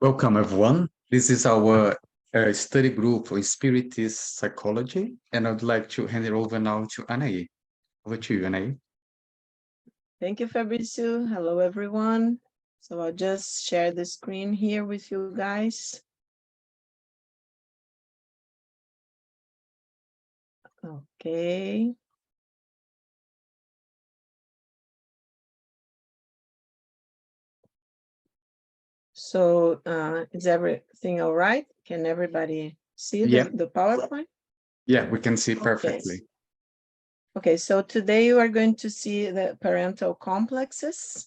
Welcome, everyone. This is our study group for Spiritist psychology, and I'd like to hand it over now to Anahy. Over to you, Anahy. Thank you, Fabrizio. Hello, everyone. So I'll just share the screen here with you guys. Okay. So is everything all right? Can everybody see the PowerPoint? Yeah, we can see perfectly. Okay, so today you are going to see the parental complexes,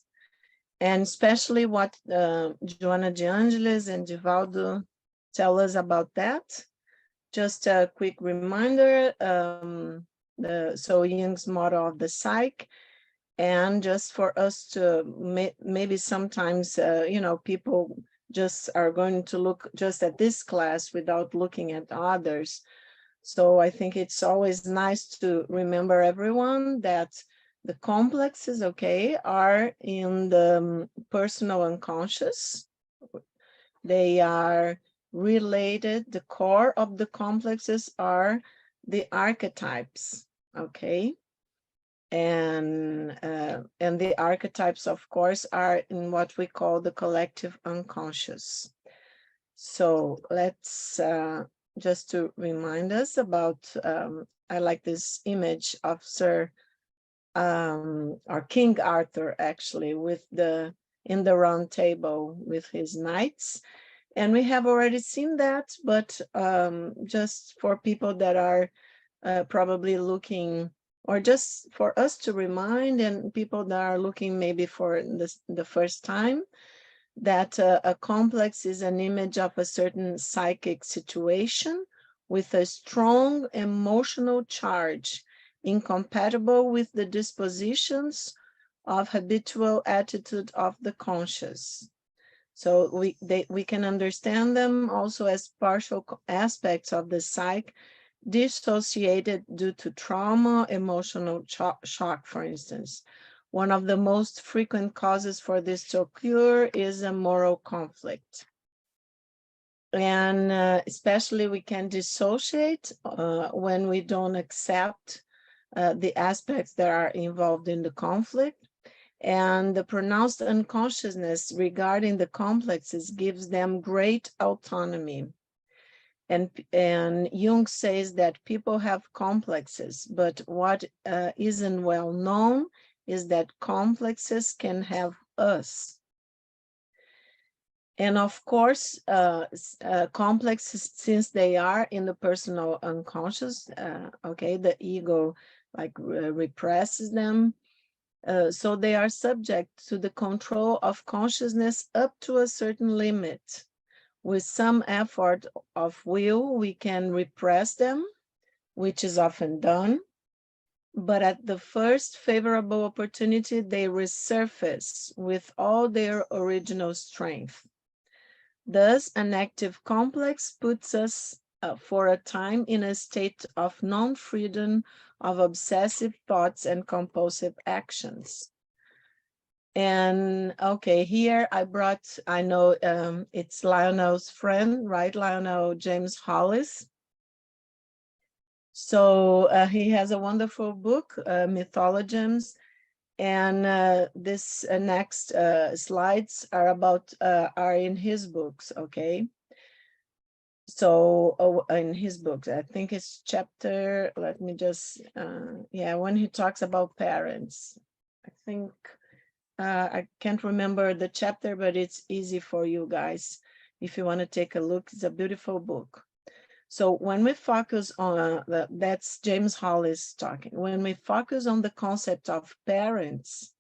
and especially what Joanna de Angelis and Divaldo tell us about that. Just a quick reminder, so Jung's model of the psyche, and just for us to maybe sometimes, people just are going to look just at this class without looking at others. So I think it's always nice to remember everyone that the complexes, are in the personal unconscious. They are related, the core of the complexes are the archetypes, and the archetypes, of course, are in what we call the collective unconscious. So let's just to remind us about, I like this image of Sir or King Arthur, actually, with in the round table with his knights. And we have already seen that, but just for people that are probably looking, or just for us to remind, and people that are looking maybe for the first time, that a complex is an image of a certain psychic situation with a strong emotional charge, incompatible with the dispositions of habitual attitude of the conscious. So we can understand them also as partial aspects of the psyche, dissociated due to trauma, emotional shock, for instance. One of the most frequent causes for this to occur is a moral conflict. And especially we can dissociate when we don't accept the aspects that are involved in the conflict. And the pronounced unconsciousness regarding the complexes gives them great autonomy. And Jung says that people have complexes, but what isn't well known is that complexes can have us. And of course, complexes, since they are in the personal unconscious, the ego represses them. So they are subject to the control of consciousness up to a certain limit. With some effort of will, we can repress them, which is often done. But at the first favorable opportunity, they resurface with all their original strength. Thus, an active complex puts us for a time in a state of non-freedom of obsessive thoughts and compulsive actions. And here I know it's Lionel's friend, right? Lionel James Hollis. So he has a wonderful book, Mythologems, and this next slides are in his books, So in his books, I think it's chapter, let me just, when he talks about parents, I think, I can't remember the chapter, but it's easy for you guys. If you want to take a look, it's a beautiful book. So when we focus on, that's James Hollis talking, when we focus on the concept of parents,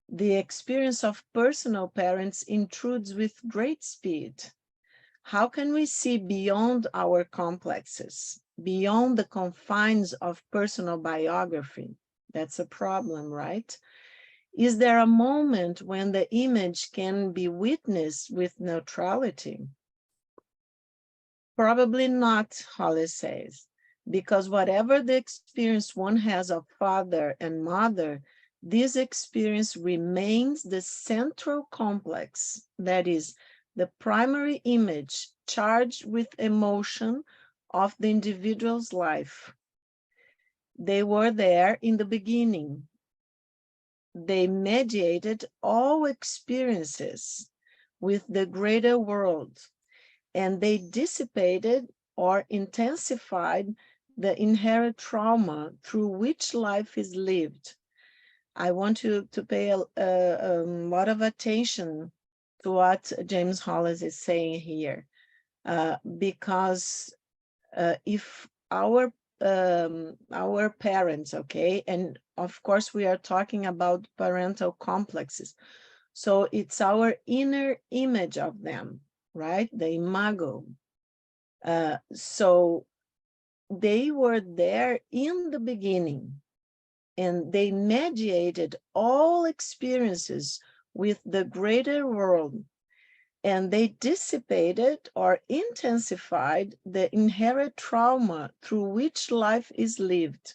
the experience of personal parents intrudes with great speed. How can we see beyond our complexes, beyond the confines of personal biography? That's a problem, right? Is there a moment when the image can be witnessed with neutrality? Probably not, Hollis says, because whatever the experience one has of father and mother, this experience remains the central complex, that is, the primary image charged with emotion of the individual's life. They were there in the beginning. They mediated all experiences with the greater world, and they dissipated or intensified the inherent trauma through which life is lived. I want you to pay a lot of attention to what James Hollis is saying here, because if our parents, okay, and of course we are talking about parental complexes, so it's our inner image of them, right? The imago. So they were there in the beginning, and they mediated all experiences with the greater world, and they dissipated or intensified the inherent trauma through which life is lived.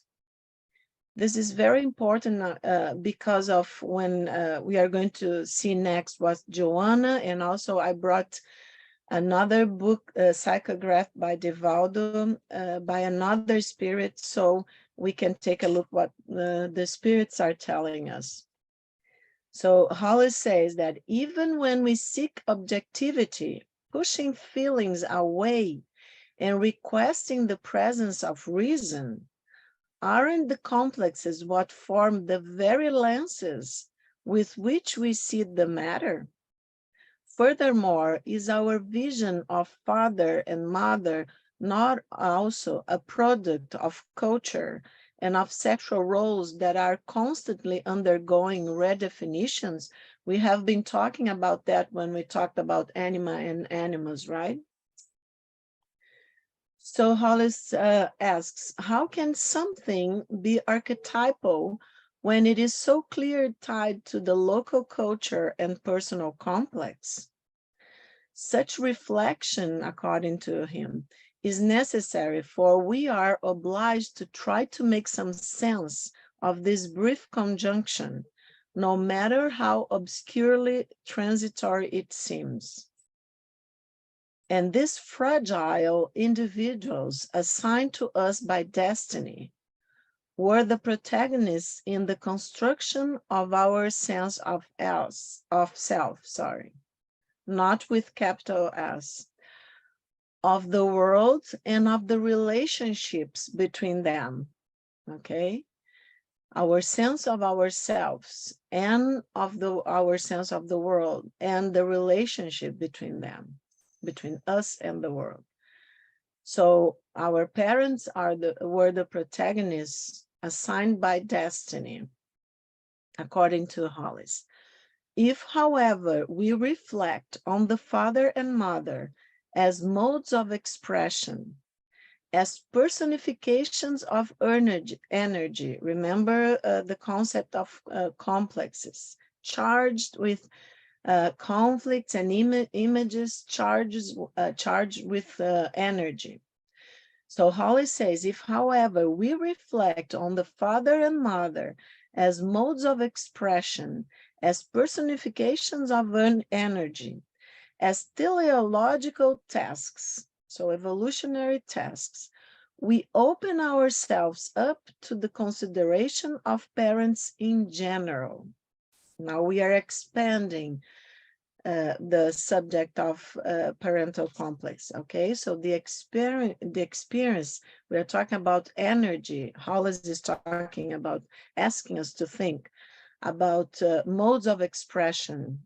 This is very important because of when we are going to see next was Joanna, and also I brought another book, Psychograph by Divaldo, by another spirit, so we can take a look what the spirits are telling us. So Hollis says that even when we seek objectivity, pushing feelings away and requesting the presence of reason, aren't the complexes what form the very lenses with which we see the matter? Furthermore, is our vision of father and mother not also a product of culture and of sexual roles that are constantly undergoing redefinitions? We have been talking about that when we talked about anima and animals, right? So Hollis asks, how can something be archetypal when it is so clearly tied to the local culture and personal complex? Such reflection, according to him, is necessary, for we are obliged to try to make some sense of this brief conjunction, no matter how obscurely transitory it seems. And these fragile individuals assigned to us by destiny were the protagonists in the construction of our sense of self, not with capital S, of the world and of the relationships between them, okay? Our sense of ourselves and of our sense of the world and the relationship between them, between us and the world. So our parents were the protagonists assigned by destiny, according to Hollis. If, however, we reflect on the father and mother as modes of expression, as personifications of energy, remember the concept of complexes, charged with conflicts and images charged with energy. So Hollis says, if, however, we reflect on the father and mother as modes of expression, as personifications of energy, as teleological tasks, so evolutionary tasks, we open ourselves up to the consideration of parents in general. Now we are expanding the subject of parental complex, okay? So the experience, we are talking about energy. Hollis is talking about asking us to think about modes of expression,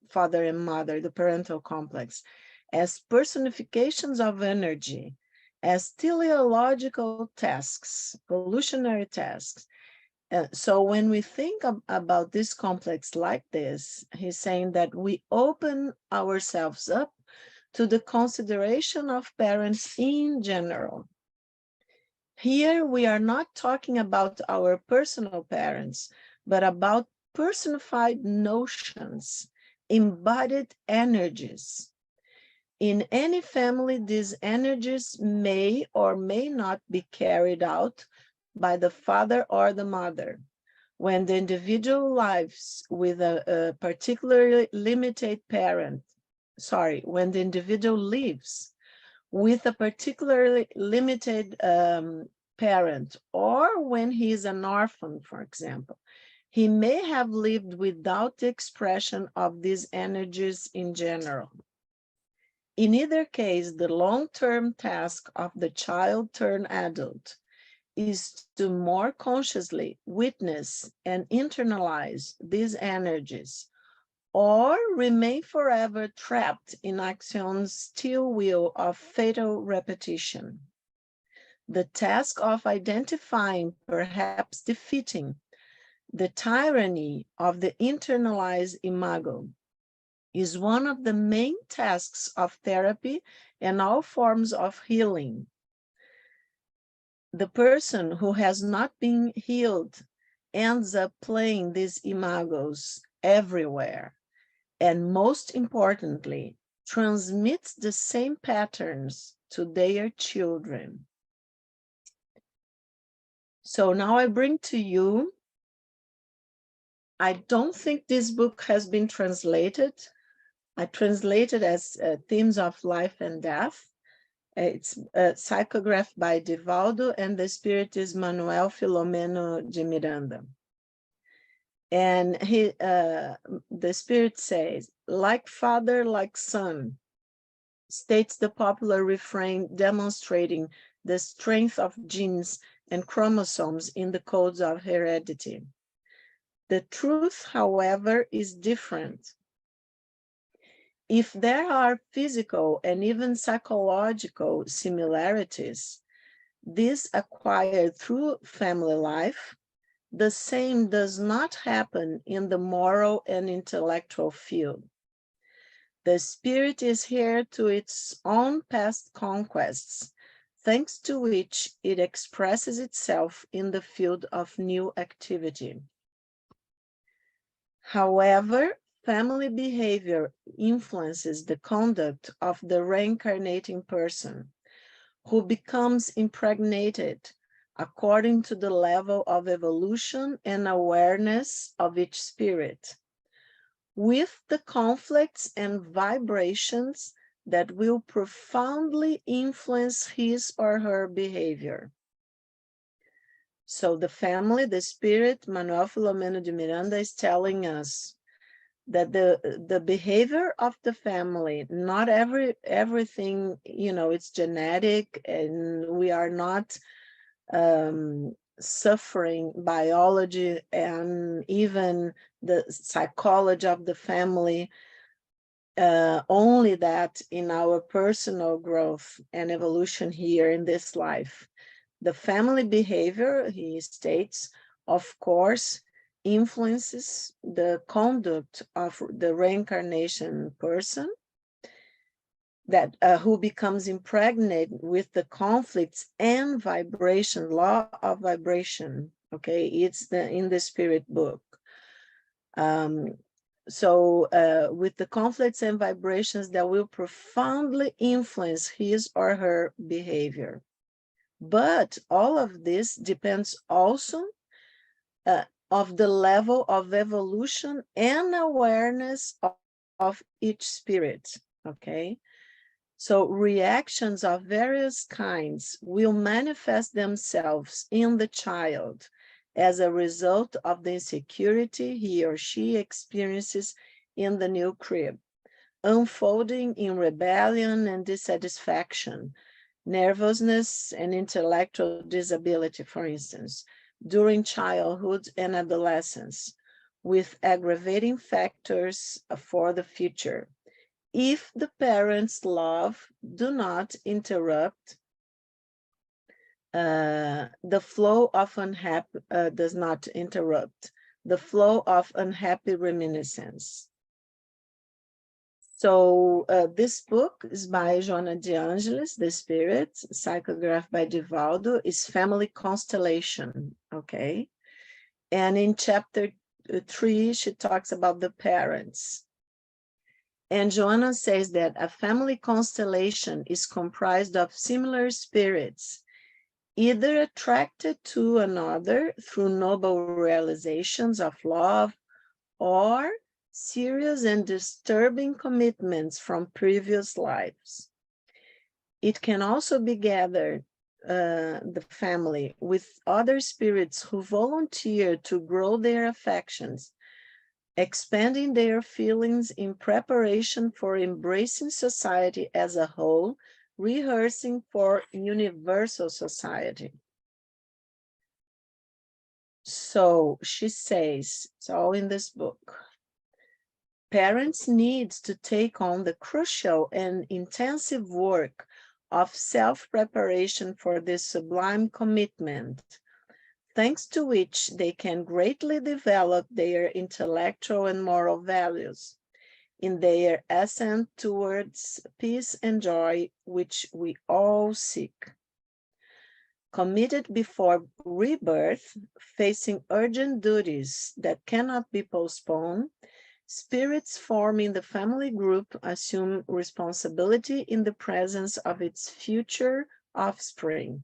father and mother, the parental complex, as personifications of energy, as teleological tasks, evolutionary tasks. So when we think about this complex like this, he's saying that we open ourselves up to the consideration of parents in general. Here we are not talking about our personal parents, but about personified notions, embodied energies. In any family, these energies may or may not be carried out by the father or the mother. When the individual lives with a particularly limited parent when the individual lives with a particularly limited parent, or when he is an orphan, for example, he may have lived without the expression of these energies in general. In either case, the long-term task of the child turned adult is to more consciously witness and internalize these energies, or remain forever trapped in Axion's steel wheel of fatal repetition. The task of identifying, perhaps defeating, the tyranny of the internalized imago is one of the main tasks of therapy and all forms of healing. The person who has not been healed ends up playing these imagos everywhere, and most importantly, transmits the same patterns to their children. So now I bring to you, I don't think this book has been translated. I translated as Themes of Life and Death. It's psychographed by Divaldo, and the spirit is Manuel Filomeno de Miranda. And the spirit says, like father, like son, states the popular refrain demonstrating the strength of genes and chromosomes in the codes of heredity. The truth, however, is different. If there are physical and even psychological similarities, these acquired through family life, the same does not happen in the moral and intellectual field. The spirit is here to its own past conquests, thanks to which it expresses itself in the field of new activity. However, family behavior influences the conduct of the reincarnating person, who becomes impregnated according to the level of evolution and awareness of each spirit, with the conflicts and vibrations that will profoundly influence his or her behavior. So the family, the spirit, Manuel Filomeno de Miranda is telling us that the behavior of the family, not everything, it's genetic, and we are not suffering biology and even the psychology of the family, only that in our personal growth and evolution here in this life. The family behavior, he states, of course, influences the conduct of the reincarnation person, that who becomes impregnated with the conflicts and vibration, law of vibration. Okay, it's in the spirit book. With the conflicts and vibrations that will profoundly influence his or her behavior. But all of this depends also of the level of evolution and awareness of each spirit, okay? So reactions of various kinds will manifest themselves in the child as a result of the insecurity he or she experiences in the new crib, unfolding in rebellion and dissatisfaction, nervousness and intellectual disability, for instance, during childhood and adolescence, with aggravating factors for the future, if the parents' love do not interrupt the flow of unhappy, does not interrupt the flow of unhappy reminiscence. So this book is by Joanna de Angelis, The Spirit, psychographed by Divaldo, is Family Constellation, okay? And in chapter 3, she talks about the parents. And Joanna says that a family constellation is comprised of similar spirits, either attracted to another through noble realizations of love, or serious and disturbing commitments from previous lives. It can also be gathered, the family, with other spirits who volunteer to grow their affections, expanding their feelings in preparation for embracing society as a whole, rehearsing for universal society. So she says, it's all in this book, parents need to take on the crucial and intensive work of self-preparation for this sublime commitment, thanks to which they can greatly develop their intellectual and moral values in their ascent towards peace and joy, which we all seek. Committed before rebirth, facing urgent duties that cannot be postponed, spirits forming the family group assume responsibility in the presence of its future offspring,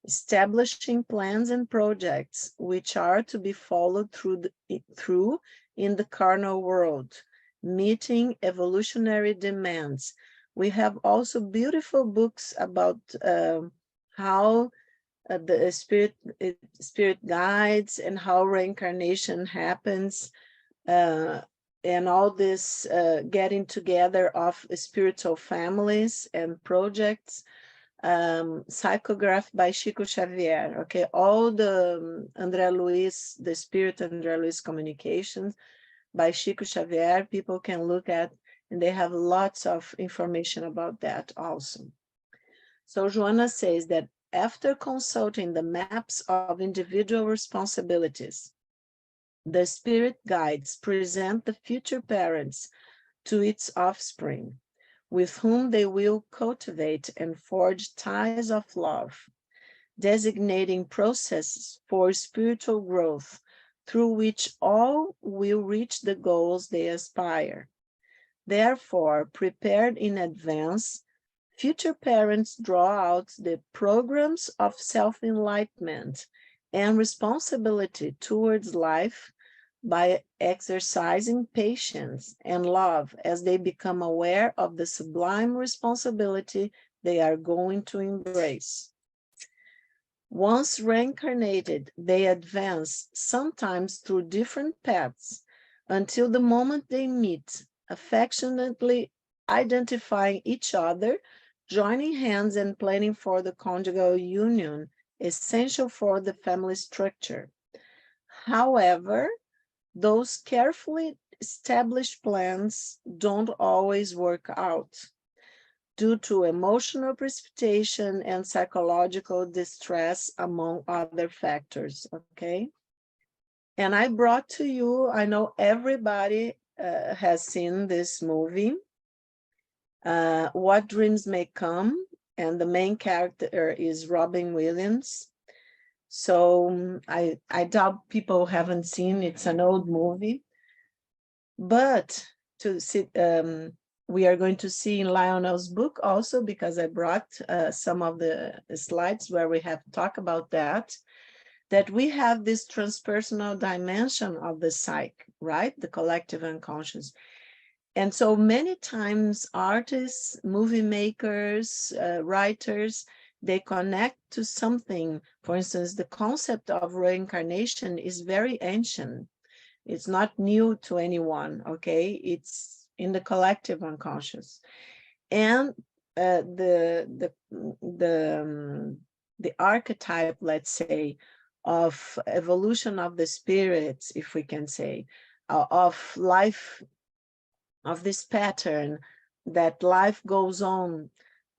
establishing plans and projects which are to be followed through in the carnal world, meeting evolutionary demands. We have also beautiful books about how the spirit guides and how reincarnation happens, and all this getting together of spiritual families and projects, psychographed by Chico Xavier. Okay, all the André Luiz, the Spirit André Luiz communications by Chico Xavier, people can look at, and they have lots of information about that also. So Joanna says that after consulting the maps of individual responsibilities, the spirit guides present the future parents to its offspring, with whom they will cultivate and forge ties of love, designating processes for spiritual growth through which all will reach the goals they aspire. Therefore, prepared in advance, future parents draw out the programs of self-enlightenment and responsibility towards life by exercising patience and love as they become aware of the sublime responsibility they are going to embrace. Once reincarnated, they advance, sometimes through different paths, until the moment they meet, affectionately identifying each other, joining hands and planning for the conjugal union, essential for the family structure. However, those carefully established plans don't always work out due to emotional precipitation and psychological distress, among other factors, okay? And I brought to you, I know everybody has seen this movie, What Dreams May Come, and the main character is Robin Williams. So I doubt people haven't seen, it's an old movie. But to see, we are going to see in Lionel's book also, because I brought some of the slides where we have talked about that we have this transpersonal dimension of the psyche, right? The collective unconscious. And so many times artists, movie makers, writers, they connect to something. For instance, the concept of reincarnation is very ancient. It's not new to anyone, okay? It's in the collective unconscious. And the archetype, let's say, of evolution of the spirits, if we can say, of life, of this pattern, that life goes on,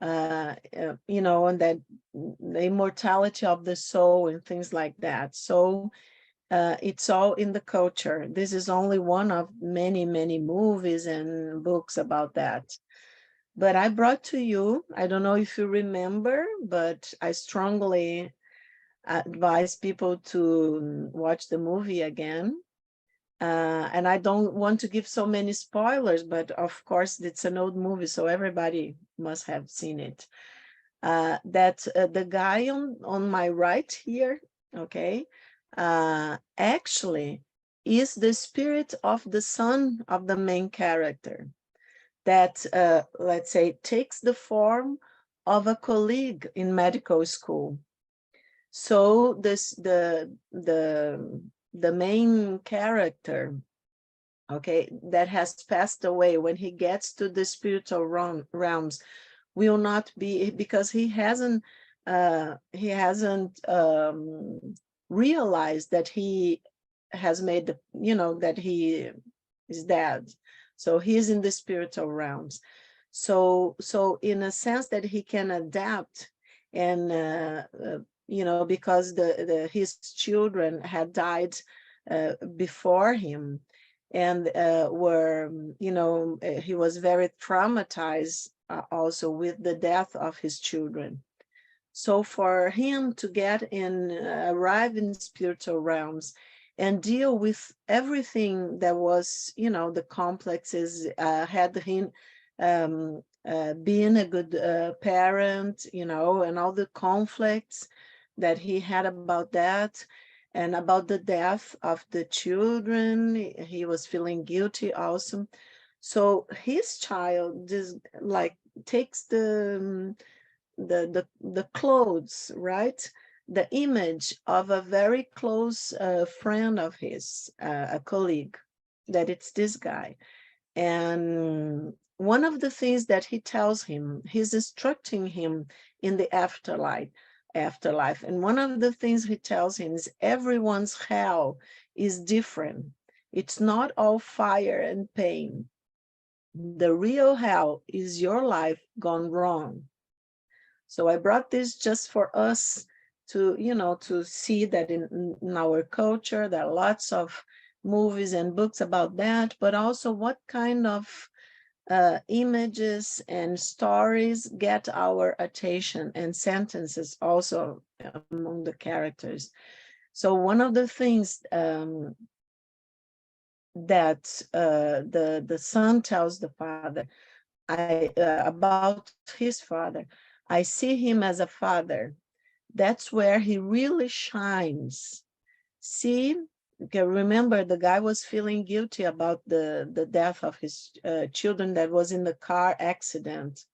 you know, and that the immortality of the soul and things like that. So it's all in the culture. This is only one of many, many movies and books about that. But I brought to you, I don't know if you remember, but I strongly advise people to watch the movie again. And I don't want to give so many spoilers, but of course it's an old movie, so everybody must have seen it. The guy on my right here, okay, actually is the spirit of the son of the main character that, let's say, takes the form of a colleague in medical school. So the main character, okay, that has passed away, when he gets to the spiritual realms, will not be, because he hasn't realized that he has made the, that he is dead. So he's in the spiritual realms. So in a sense that he can adapt, and because his children had died before him, and he was very traumatized also with the death of his children. So for him to get in, arrive in spiritual realms and deal with everything that was, the complexes, had him being a good parent, and all the conflicts that he had about that, and about the death of the children, he was feeling guilty also. So his child just like takes the clothes, right? The image of a very close friend of his, a colleague, that it's this guy. And one of the things that he tells him, he's instructing him in the afterlife. And one of the things he tells him is everyone's hell is different. It's not all fire and pain. The real hell is your life gone wrong. So I brought this just for us to, to see that in our culture, there are lots of movies and books about that, but also what kind of images and stories get our attention, and sentences also among the characters. So one of the things that the son tells the father about his father, I see him as a father. That's where he really shines. See, you can remember the guy was feeling guilty about the death of his children that was in the car accident.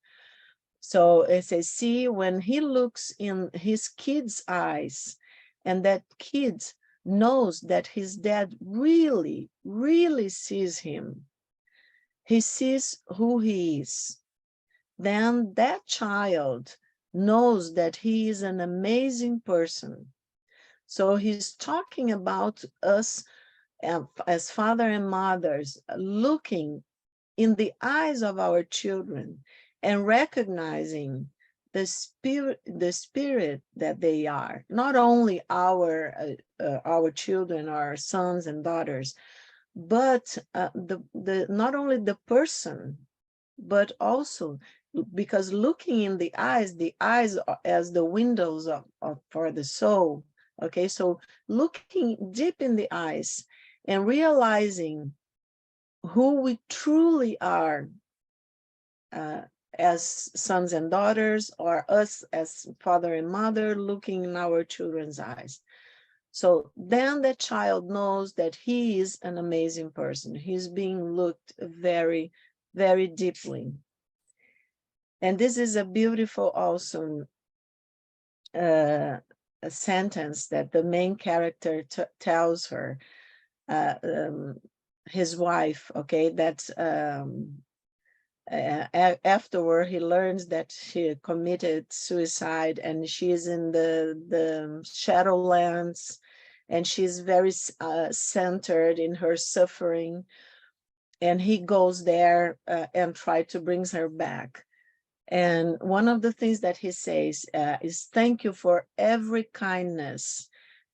So it says, see, when he looks in his kid's eyes, and that kid knows that his dad really, really sees him, he sees who he is, then that child knows that he is an amazing person. So he's talking about us as father and mothers, looking in the eyes of our children and recognizing the spirit that they are, not only our children, our sons and daughters, but not only the person, but also because looking in the eyes as the windows for the soul. Okay, so looking deep in the eyes and realizing who we truly are as sons and daughters, or us as father and mother, looking in our children's eyes. So then the child knows that he is an amazing person. He's being looked very, very deeply. And this is a beautiful, awesome a sentence that the main character tells her, his wife, okay, that afterward he learns that she committed suicide, and she's in the shadowlands, and she's very centered in her suffering, and he goes there and try to bring her back. And one of the things that he says is, thank you for every kindness.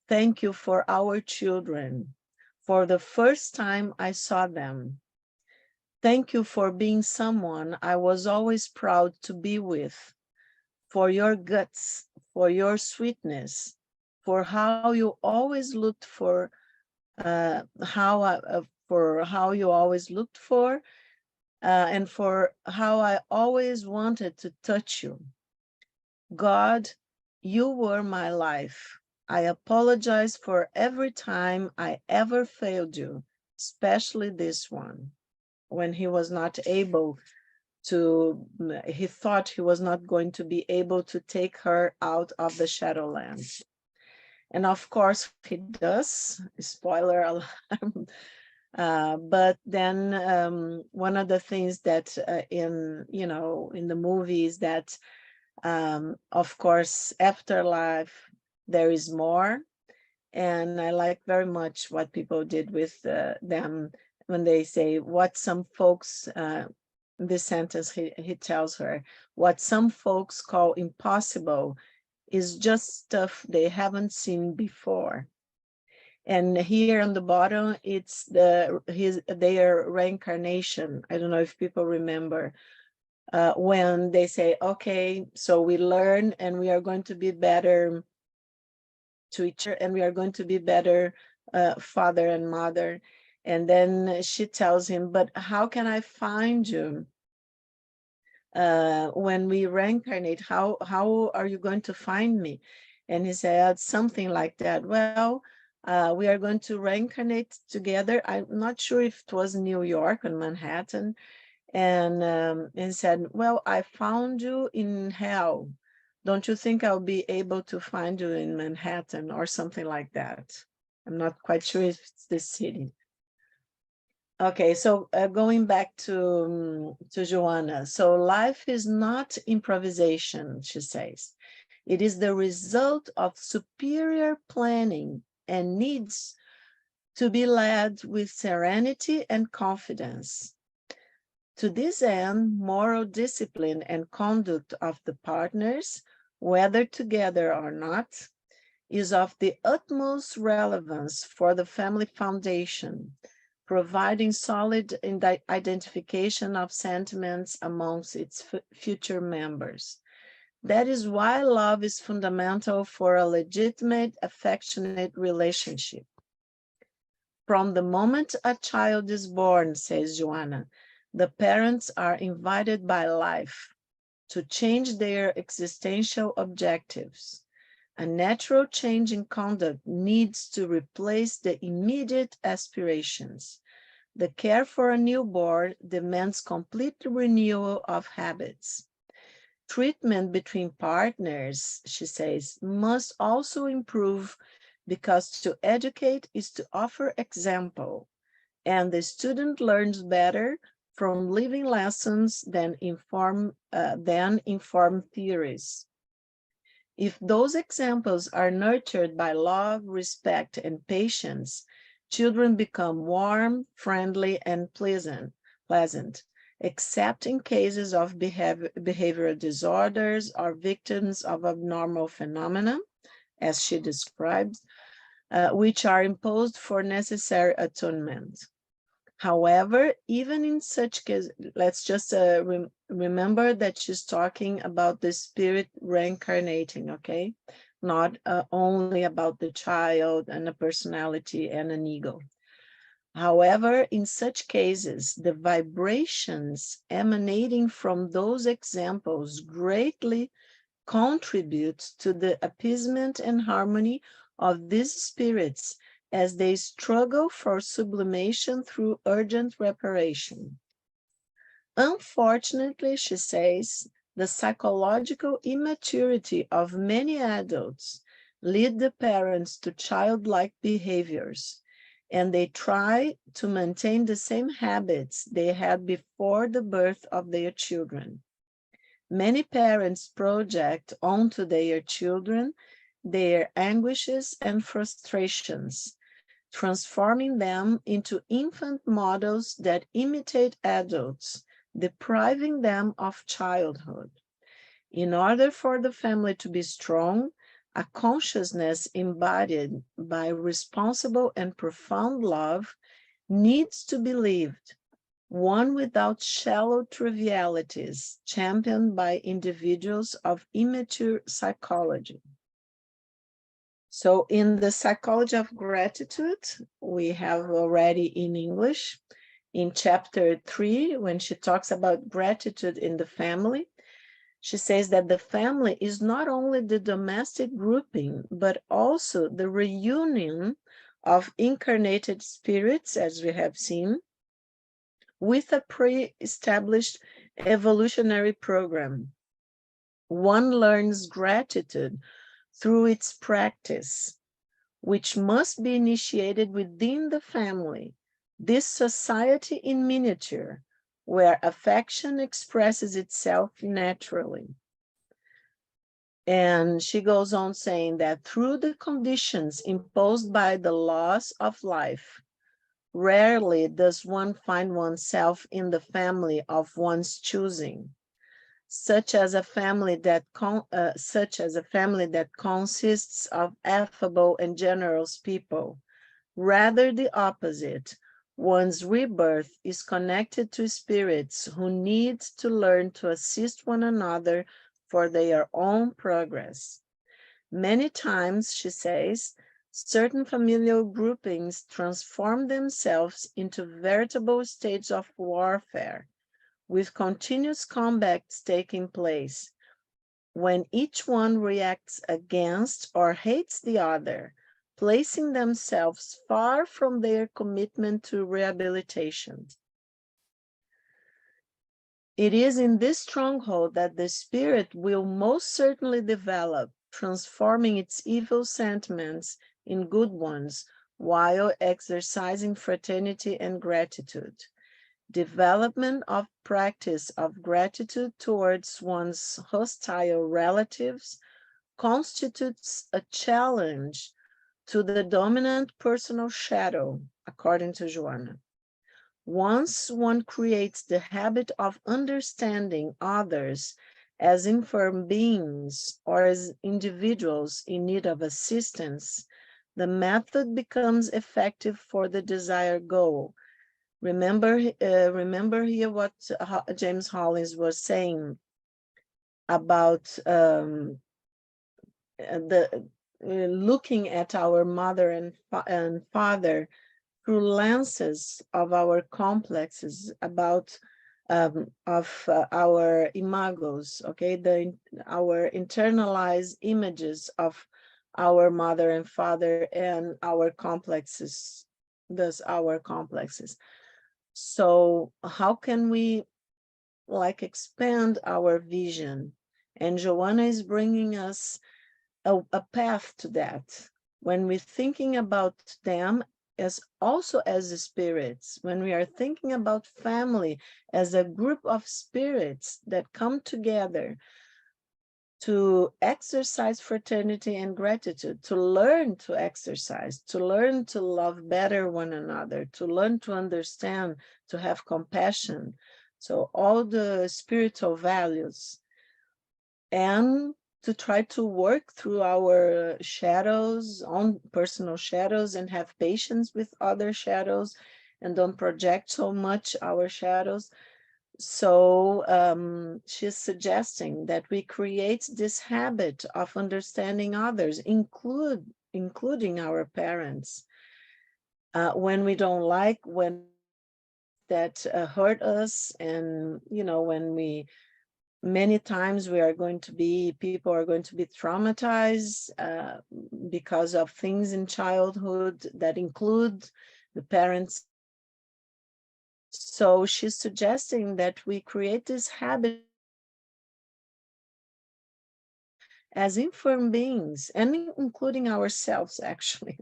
Thank you for our children. For the first time I saw them. Thank you for being someone I was always proud to be with. For your guts, for your sweetness, for how you always looked for, how you always looked for, and for how I always wanted to touch you. God, you were my life. I apologize for every time I ever failed you, especially this one, when he was not able to, he thought he was not going to be able to take her out of the Shadowland. And of course he does, spoiler alarm. But then one of the things that in the movies that of course afterlife there is more, and I like very much what people did with them when they say what some folks this sentence he tells her, what some folks call impossible is just stuff they haven't seen before. And here on the bottom, it's their reincarnation. I don't know if people remember when they say, okay, so we learn and we are going to be better to each other, and we are going to be better father and mother. And then she tells him, but how can I find you? When we reincarnate, how are you going to find me? And he said something like that. Well, we are going to reincarnate together. I'm not sure if it was New York or Manhattan. And said, well, I found you in hell. Don't you think I'll be able to find you in Manhattan or something like that? I'm not quite sure if it's the city. Okay, so going back to Joanna. So life is not improvisation, she says. It is the result of superior planning and needs to be led with serenity and confidence. To this end, moral discipline and conduct of the partners, whether together or not, is of the utmost relevance for the family foundation, providing solid identification of sentiments amongst its future members. That is why love is fundamental for a legitimate, affectionate relationship. From the moment a child is born, says Joanna, the parents are invited by life to change their existential objectives. A natural change in conduct needs to replace the immediate aspirations. The care for a newborn demands complete renewal of habits. Treatment between partners, she says, must also improve because to educate is to offer example, and the student learns better from living lessons than informed theories. If those examples are nurtured by love, respect, and patience, children become warm, friendly, and pleasant, except in cases of behavioral disorders or victims of abnormal phenomena, as she describes, which are imposed for necessary atonement. However, even in such cases, let's just remember that she's talking about the spirit reincarnating, okay? Not only about the child and a personality and an ego. However, in such cases, the vibrations emanating from those examples greatly contribute to the appeasement and harmony of these spirits as they struggle for sublimation through urgent reparation. Unfortunately, she says, the psychological immaturity of many adults lead the parents to childlike behaviors, and they try to maintain the same habits they had before the birth of their children. Many parents project onto their children their anguishes and frustrations, transforming them into infant models that imitate adults, depriving them of childhood. In order for the family to be strong, a consciousness embodied by responsible and profound love needs to be lived, one without shallow trivialities championed by individuals of immature psychology. So in the psychology of gratitude, we have already in English, in chapter 3, when she talks about gratitude in the family, She says that the family is not only the domestic grouping, but also the reunion of incarnated spirits, as we have seen, with a pre-established evolutionary program. One learns gratitude through its practice, which must be initiated within the family, this society in miniature, where affection expresses itself naturally. And she goes on saying that through the conditions imposed by the laws of life, rarely does one find oneself in the family of one's choosing, such as a family that consists of affable and generous people. Rather the opposite. One's rebirth is connected to spirits who need to learn to assist one another for their own progress. Many times, she says, certain familial groupings transform themselves into veritable states of warfare, with continuous combats taking place, when each one reacts against or hates the other, placing themselves far from their commitment to rehabilitation. It is in this stronghold that the spirit will most certainly develop, transforming its evil sentiments in good ones while exercising fraternity and gratitude. Development of practice of gratitude towards one's hostile relatives constitutes a challenge to the dominant personal shadow, according to Joanna. Once one creates the habit of understanding others as infirm beings or as individuals in need of assistance, the method becomes effective for the desired goal. Remember here what James Hollis was saying about looking at our mother and father through lenses of our complexes, about of our imagos, okay, our internalized images of our mother and father and our complexes, thus our complexes. So how can we expand our vision? And Joanna is bringing us a path to that. When we're thinking about them as also as spirits, when we are thinking about family as a group of spirits that come together to exercise fraternity and gratitude, to learn to exercise, to learn to love better one another, to learn to understand, to have compassion. So all the spiritual values, and to try to work through our shadows, own personal shadows, and have patience with other shadows, and don't project so much our shadows. So she's suggesting that we create this habit of understanding others, including our parents, when we don't like, when that hurt us, and when many times people are going to be traumatized because of things in childhood that include the parents. So she's suggesting that we create this habit as informed beings, and including ourselves, actually,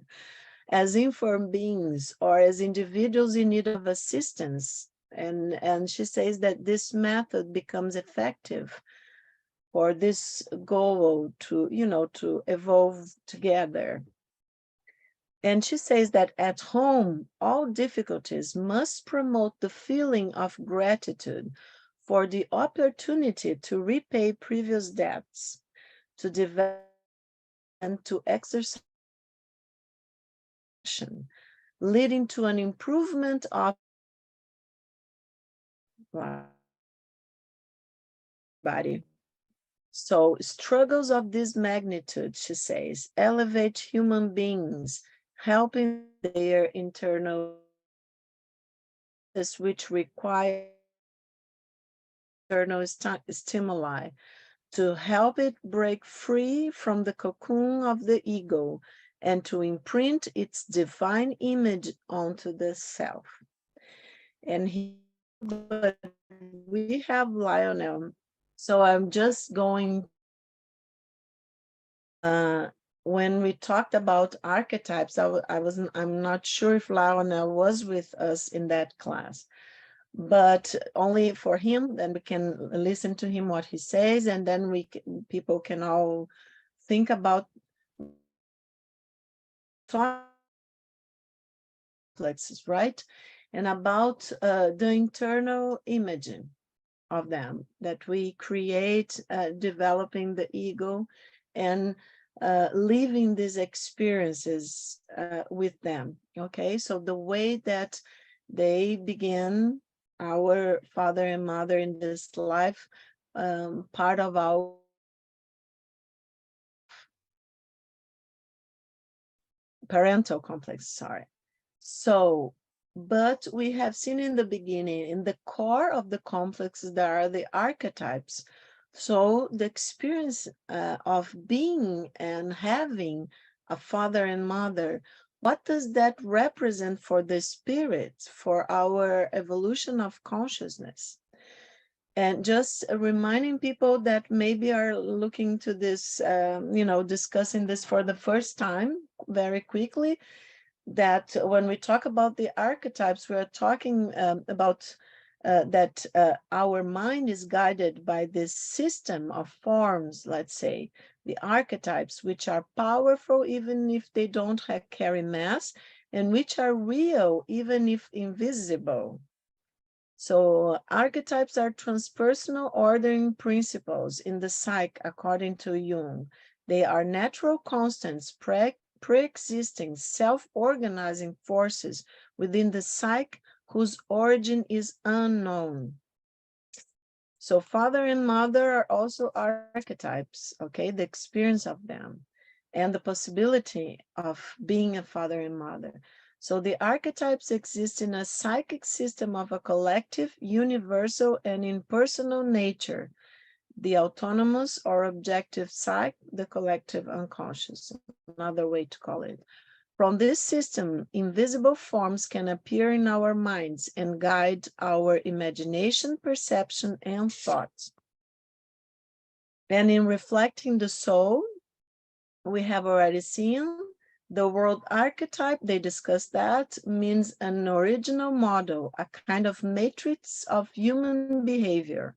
as informed beings or as individuals in need of assistance. And she says that this method becomes effective for this goal to, to evolve together. And she says that at home, all difficulties must promote the feeling of gratitude for the opportunity to repay previous debts, to develop and to exercise, leading to an improvement of body. So struggles of this magnitude, she says, elevate human beings, helping their internal, which require internal stimuli, to help it break free from the cocoon of the ego and to imprint its divine image onto the self. And but we have Lionel. So I'm just going, when we talked about archetypes, I'm not sure if Lionel was with us in that class, but only for him, then we can listen to him, what he says, and then people can all think about complexes, right? And about the internal imaging of them that we create, developing the ego and living these experiences with them. Okay, so the way that they begin, our father and mother in this life, part of our parental complex, sorry. So, but we have seen in the beginning, in the core of the complexes, there are the archetypes. So the experience of being and having a father and mother, what does that represent for the spirit, for our evolution of consciousness? And just reminding people that maybe are looking to this, discussing this for the first time very quickly, that when we talk about the archetypes, we are talking about that our mind is guided by this system of forms, let's say, the archetypes, which are powerful even if they don't carry mass, and which are real even if invisible. So archetypes are transpersonal ordering principles in the psyche, according to Jung. They are natural constants, pre-existing, self-organizing forces within the psyche whose origin is unknown. So father and mother are also archetypes, okay, the experience of them and the possibility of being a father and mother. So the archetypes exist in a psychic system of a collective, universal, and impersonal nature, the autonomous or objective psyche, the collective unconscious, another way to call it. From this system, invisible forms can appear in our minds and guide our imagination, perception, and thoughts. And in reflecting the soul, we have already seen the world archetype, they discussed that, means an original model, a kind of matrix of human behavior.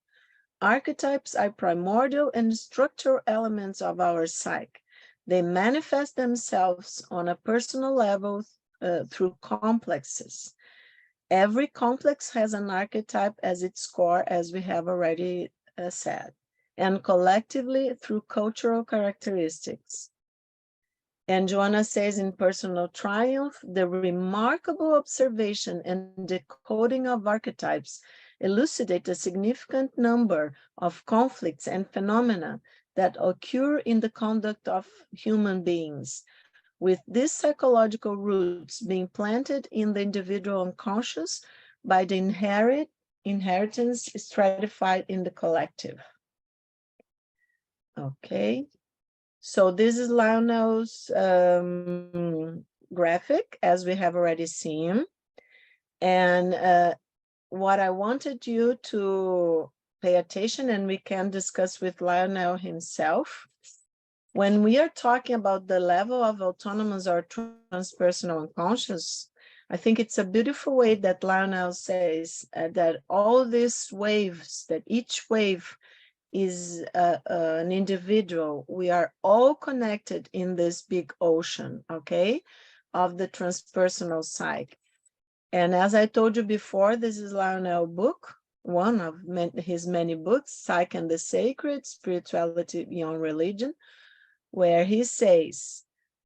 Archetypes are primordial and structural elements of our psyche. They manifest themselves on a personal level through complexes. Every complex has an archetype as its core, as we have already said, and collectively through cultural characteristics. And Joanna says in Personal Triumph, the remarkable observation and decoding of archetypes elucidate a significant number of conflicts and phenomena that occur in the conduct of human beings, with these psychological roots being planted in the individual unconscious by the inheritance stratified in the collective. Okay. So this is Lionel's graphic, as we have already seen. And what I wanted you to pay attention, and we can discuss with Lionel himself, when we are talking about the level of autonomous or transpersonal unconscious, I think it's a beautiful way that Lionel says that all these waves, that each wave is an individual. We are all connected in this big ocean, okay, of the transpersonal psyche. And as I told you before, this is Lionel's book, one of his many books, Psyche and the Sacred, Spirituality Beyond Religion, where he says,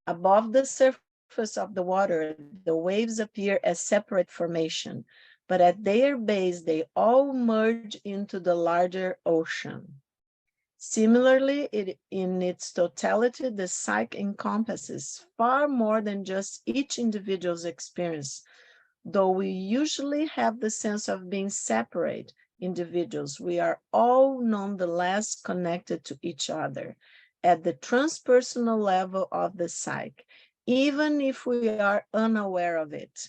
above the surface of the water, the waves appear as separate formation, but at their base, they all merge into the larger ocean. Similarly, in its totality, the psyche encompasses far more than just each individual's experience, though we usually have the sense of being separate, individuals, we are all nonetheless connected to each other at the transpersonal level of the psyche, even if we are unaware of it.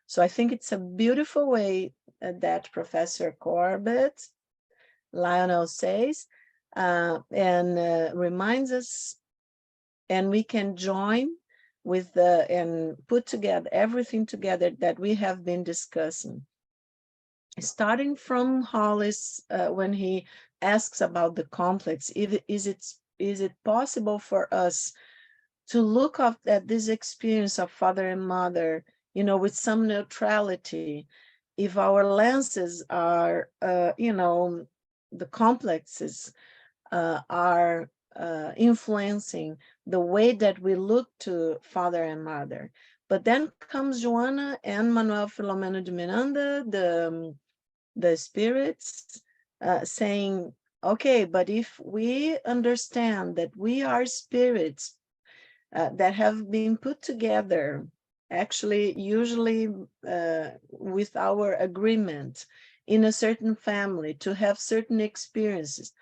So I think it's a beautiful way that Professor Corbett, Lionel says, and reminds us, and we can join with and put together everything together that we have been discussing. Starting from Hollis, when he asks about the complex, is it possible for us to look at this experience of father and mother, with some neutrality, if our lenses are, the complexes are influencing the way that we look to father and mother. But then comes Joanna and Manuel Filomeno de Miranda, the spirits, saying, okay, but if we understand that we are spirits that have been put together, actually, usually with our agreement in a certain family, to have certain experiences,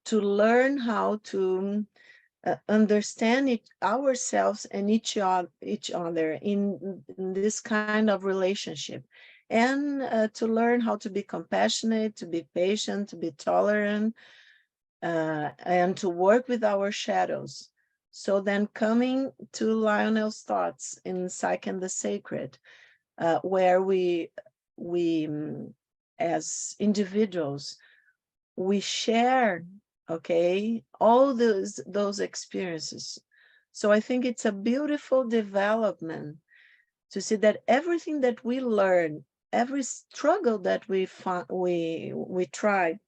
to learn how to understand ourselves and each other in this kind of relationship, and to learn how to be compassionate, to be patient, to be tolerant, and to work with our shadows. So then coming to Lionel's thoughts in Psyche and the Sacred, where we as individuals, we share, okay, all those experiences. So I think it's a beautiful development to see that everything that we learn, every struggle that we try,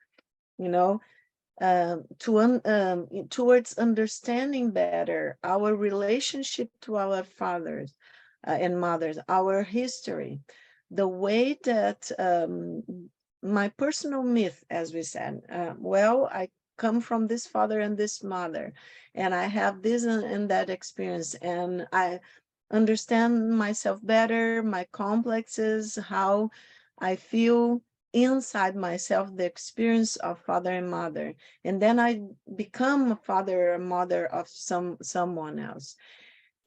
towards understanding better our relationship to our fathers and mothers, our history, the way that my personal myth, as we said, I come from this father and this mother, and I have this and that experience, and I understand myself better, my complexes, how I feel inside myself, the experience of father and mother, and then I become a father or mother of someone else.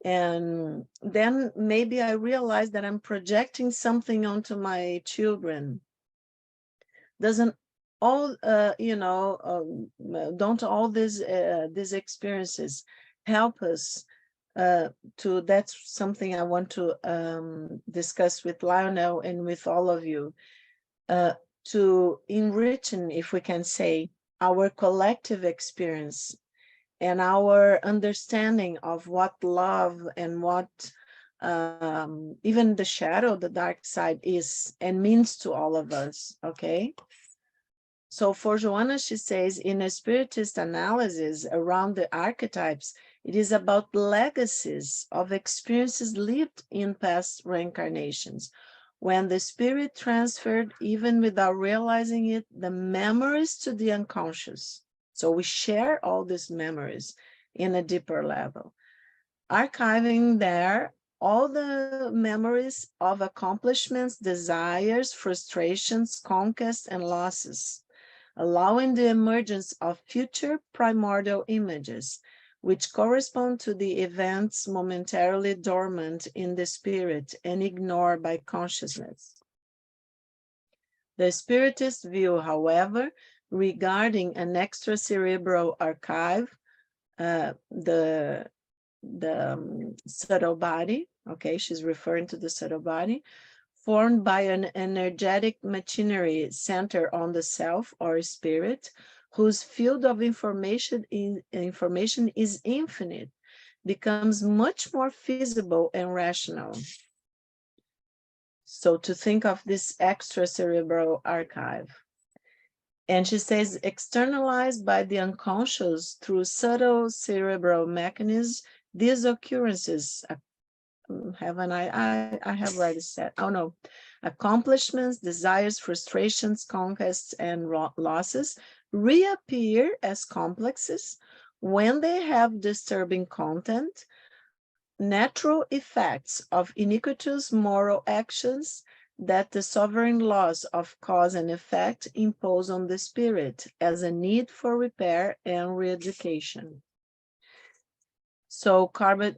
And then maybe I realize that I'm projecting something onto my children. Doesn't all don't all these experiences help us to, that's something I want to discuss with Lionel and with all of you, to enrichen, if we can say, our collective experience and our understanding of what love and what even the shadow, the dark side is and means to all of us, okay? So for Joanna, she says, in a Spiritist analysis around the archetypes, it is about legacies of experiences lived in past reincarnations, when the spirit transferred, even without realizing it, the memories to the unconscious. So we share all these memories in a deeper level, archiving there all the memories of accomplishments, desires, frustrations, conquests, and losses, allowing the emergence of future primordial images, which correspond to the events momentarily dormant in the spirit and ignored by consciousness. The Spiritist view, however, regarding an extracerebral archive, the subtle body, okay, she's referring to the subtle body, formed by an energetic machinery centered on the self or spirit, whose field of information is infinite, becomes much more feasible and rational. So to think of this extracerebral archive. And she says, externalized by the unconscious through subtle cerebral mechanisms, these occurrences, haven't I have already said, oh no, accomplishments, desires, frustrations, conquests, and losses reappear as complexes when they have disturbing content, natural effects of iniquitous moral actions, that the sovereign laws of cause and effect impose on the spirit as a need for repair and re-education. So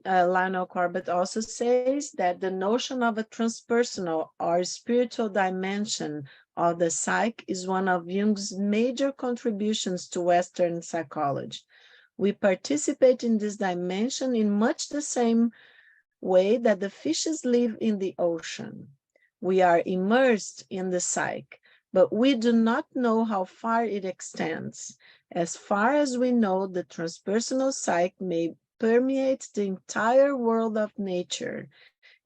Lionel Corbett also says that the notion of a transpersonal or spiritual dimension of the psyche is one of Jung's major contributions to Western psychology. We participate in this dimension in much the same way that the fishes live in the ocean. We are immersed in the psyche, but we do not know how far it extends. As far as we know, the transpersonal psyche may permeate the entire world of nature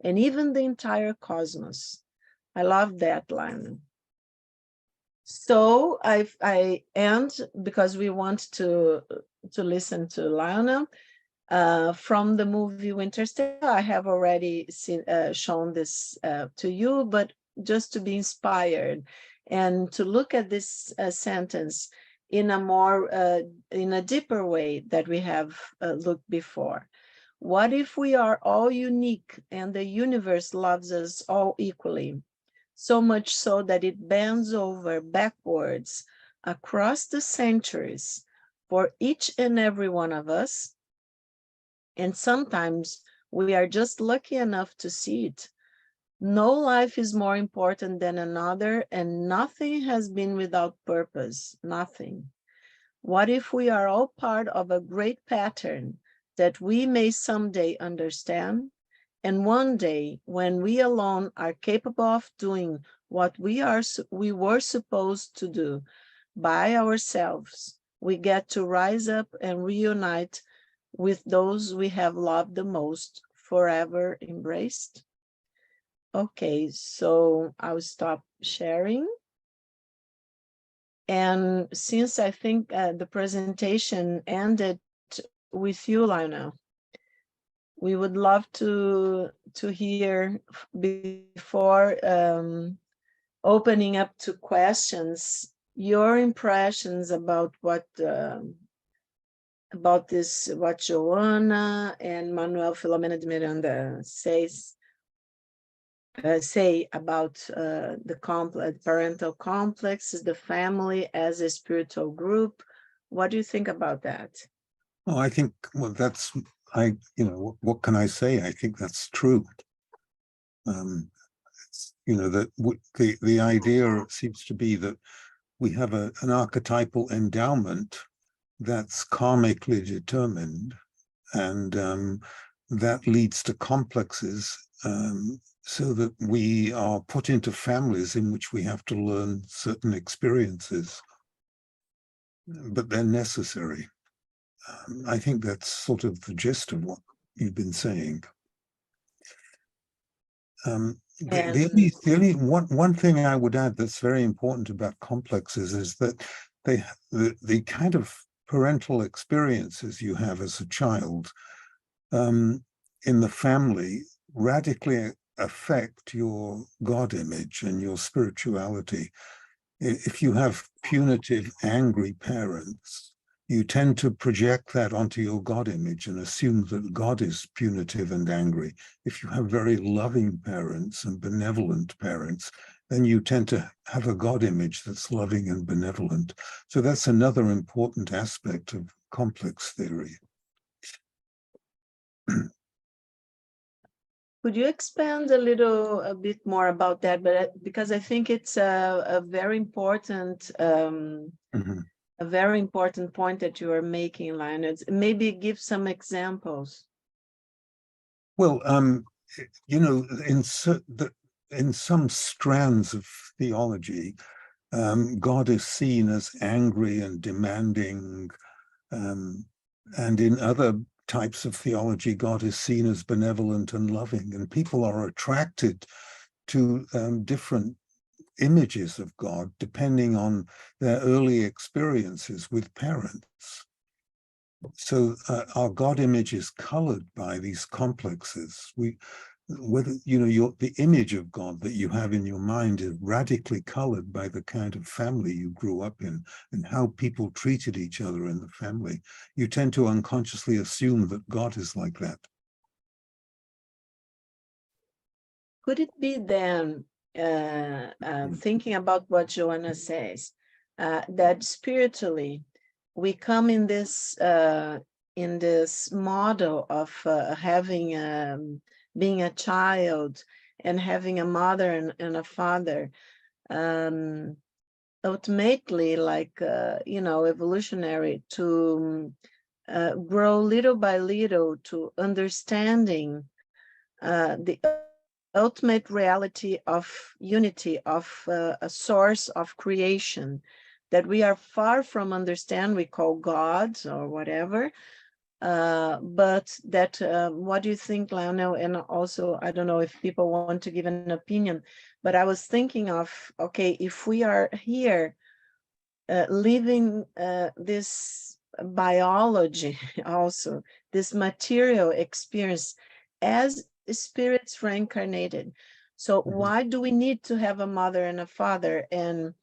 and even the entire cosmos. I love that line. So I end, because we want to listen to Lionel, from the movie Interstellar. I have already shown this to you, but just to be inspired and to look at this sentence in a more, in a deeper way that we have looked before. What if we are all unique and the universe loves us all equally? So much so that it bends over backwards across the centuries for each and every one of us. And sometimes we are just lucky enough to see it. No life is more important than another, and nothing has been without purpose, nothing. What if we are all part of a great pattern that we may someday understand? And one day, when we alone are capable of doing what we were supposed to do by ourselves, we get to rise up and reunite with those we have loved the most, forever embraced. Okay, so I'll stop sharing. And since I think the presentation ended with you, Lionel, we would love to hear, before opening up to questions, your impressions about what this, what Joanna and Manuel Filomena de Miranda say about the parental complexes, the family as a spiritual group. What do you think about that? Well, I think, well, that's, what can I say? I think that's true. That the idea seems to be that we have an archetypal endowment that's karmically determined, and that leads to complexes, so that we are put into families in which we have to learn certain experiences, but they're necessary. I think that's sort of the gist of what you've been saying. The only one thing I would add that's very important about complexes is that the kind of parental experiences you have as a child in the family radically affect your God image and your spirituality. If you have punitive, angry parents, you tend to project that onto your God image and assume that God is punitive and angry. If you have very loving parents and benevolent parents, then you tend to have a God image that's loving and benevolent. So that's another important aspect of complex theory. Could you expand a bit more about that? But because I think it's a very important a very important point that you are making, Lionel. Maybe give some examples. Well, in some strands of theology, God is seen as angry and demanding, and in other types of theology, God is seen as benevolent and loving, and people are attracted to different images of God depending on their early experiences with parents. So our God image is colored by these complexes. The image of God that you have in your mind is radically colored by the kind of family you grew up in and how people treated each other in the family. You tend to unconsciously assume that God is like that. Could it be then thinking about what Joanna says, that spiritually we come in this model of having being a child and having a mother and a father, ultimately, like evolutionary, to grow little by little to understanding the ultimate reality of unity, of a source of creation that we are far from understand, we call gods or whatever. But that, what do you think, Lionel? And also, I don't know if people want to give an opinion, but I was thinking of, okay, if we are here living this biology, also this material experience as spirits reincarnated, so why do we need to have a mother and a father? And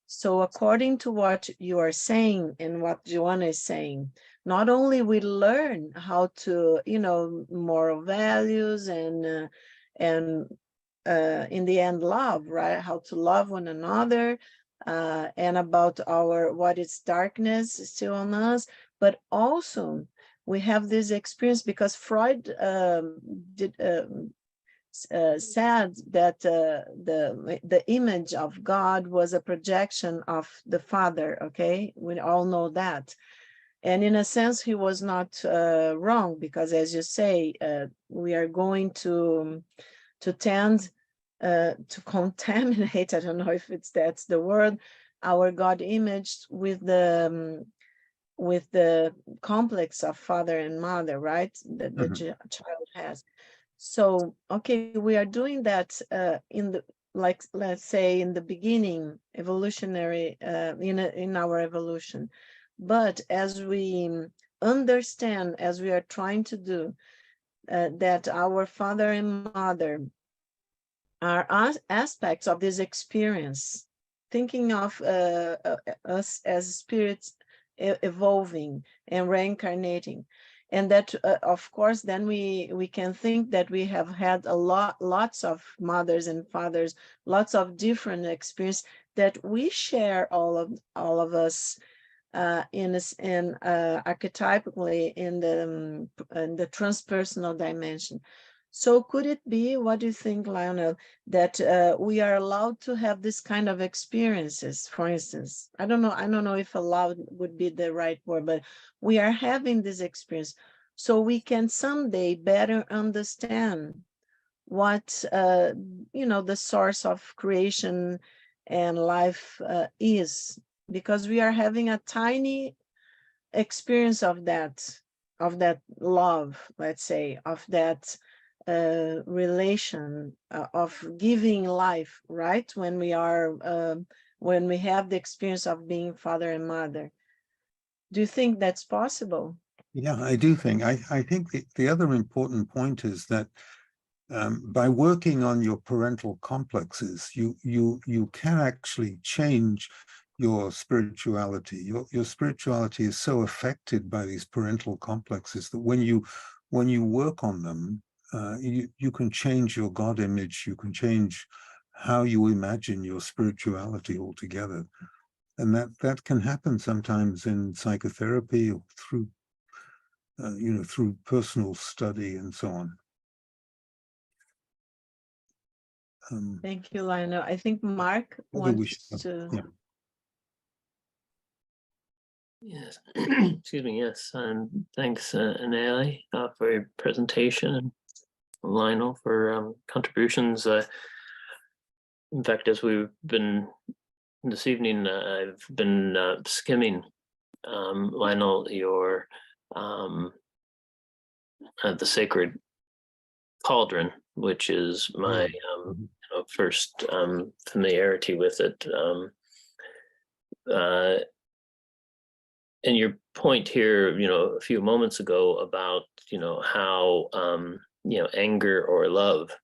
so according to what you are saying and what Joanna is saying, not only we learn how to, moral values and in the end love, right? How to love one another, and about what is darkness still on us, but also we have this experience because Freud said that the image of God was a projection of the Father. Okay, we all know that, and in a sense he was not wrong, because as you say, we are going to tend to contaminate, I don't know if that's the word, our God image with the complex of father and mother, right? That the child has. So, okay, we are doing that in the, like, let's say in the beginning, evolutionary, in our evolution. But as we understand, as we are trying to do, that our father and mother are aspects of this experience, thinking of us as spirits evolving and reincarnating, and that of course then we can think that we have had lots of mothers and fathers, lots of different experience that we share, all of us, archetypically in the transpersonal dimension. So could it be, what do you think, Lionel, that we are allowed to have this kind of experiences? For instance, I don't know if allowed would be the right word, but we are having this experience so we can someday better understand what the source of creation and life is, because we are having a tiny experience of that love, let's say, of that relation of giving life, right? When we have the experience of being father and mother. Do you think that's possible? Yeah, I do think. I think the other important point is that by working on your parental complexes, you can actually change your spirituality. Your spirituality is so affected by these parental complexes that when you work on them, you can change your God image. You can change how you imagine your spirituality altogether, and that can happen sometimes in psychotherapy or through through personal study and so on. Thank you, Lionel. I think Mark wants to. Yeah. Yes, excuse me. Yes, and thanks, Anahy, for your presentation, and Lionel for contributions. In fact, as we've been this evening, I've been skimming, Lionel, your the sacred cauldron, which is my first familiarity with it. And your point here, a few moments ago about, how, anger or love,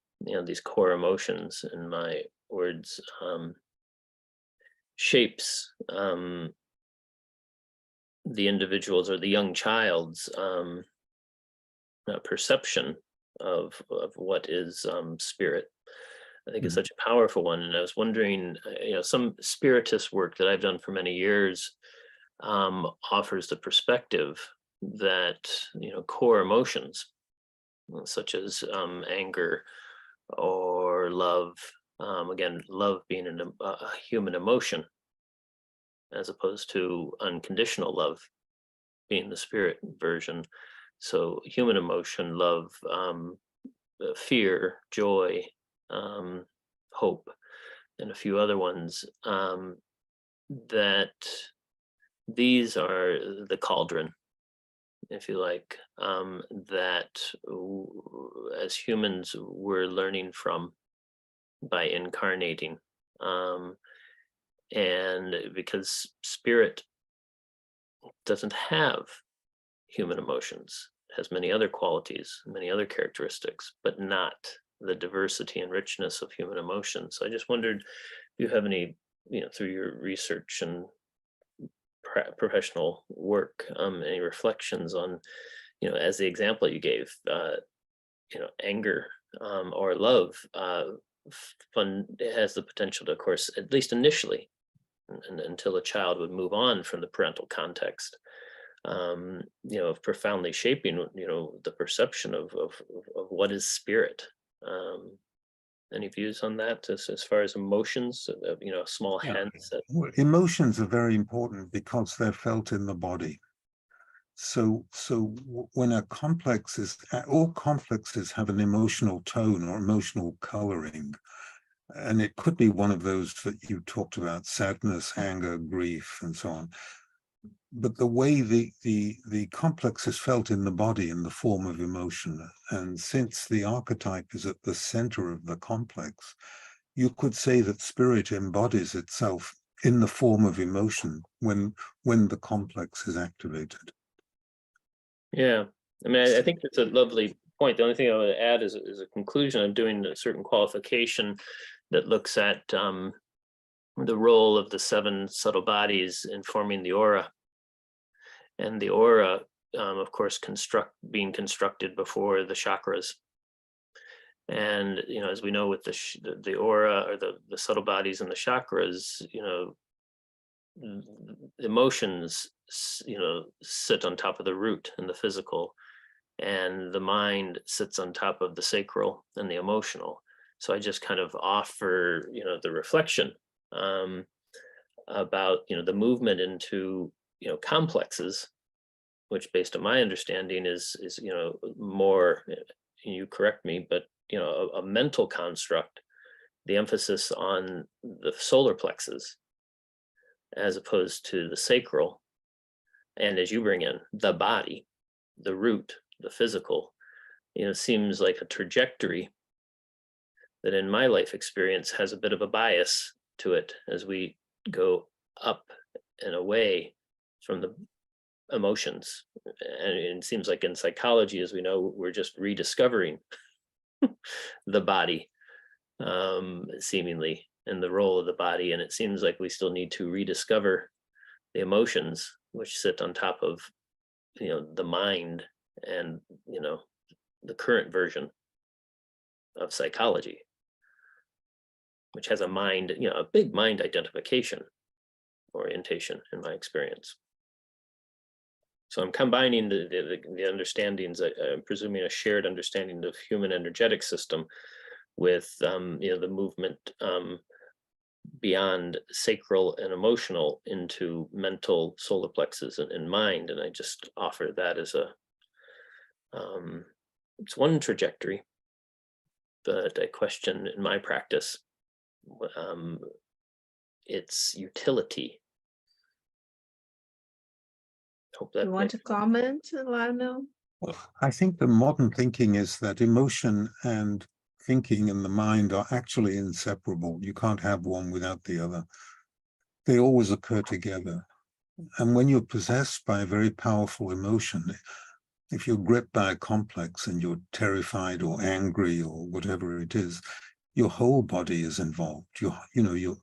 these core emotions, in my words, shapes the individual's or the young child's perception of what is spirit. I think is such a powerful one. And I was wondering, some Spiritist work that I've done for many years offers the perspective that, core emotions, such as anger or love, again, love being a human emotion, as opposed to unconditional love being the spirit version. So human emotion, love, fear, joy, hope, and a few other ones, that these are the cauldron, if you like, that as humans we're learning from by incarnating. And because spirit doesn't have human emotions, has many other qualities, many other characteristics, but not the diversity and richness of human emotions. So I just wondered if you have any, through your research and professional work, any reflections on, as the example you gave, anger or love, has the potential to, of course, at least initially, and until a child would move on from the parental context, of profoundly shaping, the perception of what is spirit. Any views on that as far as emotions, small hands? Well, emotions are very important because they're felt in the body. So when a complex is, all complexes have an emotional tone or emotional coloring. And it could be one of those that you talked about: sadness, anger, grief, and so on. But the way the complex is felt in the body in the form of emotion, and since the archetype is at the center of the complex, you could say that spirit embodies itself in the form of emotion when the complex is activated. Yeah, I mean, I think that's a lovely point. The only thing I would add is a conclusion. I'm doing a certain qualification that looks at the role of the 7 subtle bodies in forming the aura. And the aura, of course, being constructed before the chakras. And, as we know with the aura, or the subtle bodies and the chakras, emotions, sit on top of the root and the physical, and the mind sits on top of the sacral and the emotional. So I just kind of offer, the reflection about, the movement into, complexes, which based on my understanding is more, you correct me, but, a mental construct, the emphasis on the solar plexus as opposed to the sacral. And as you bring in the body, the root, the physical, seems like a trajectory that in my life experience has a bit of a bias to it as we go up and away from the emotions. And it seems like in psychology, as we know, we're just rediscovering the body, seemingly, and the role of the body. And it seems like we still need to rediscover the emotions, which sit on top of, the mind and, the current version of psychology, which has a mind, a big mind identification orientation in my experience. So I'm combining the understandings, I'm presuming a shared understanding of human energetic system with, the movement beyond sacral and emotional into mental solar plexus and mind. And I just offer that as it's one trajectory, but I question in my practice its utility. Hope that You want to comment, Lionel? Well, I think the modern thinking is that emotion and thinking and the mind are actually inseparable. You can't have one without the other. They always occur together. And when you're possessed by a very powerful emotion, if you're gripped by a complex and you're terrified or angry or whatever it is, your whole body is involved. You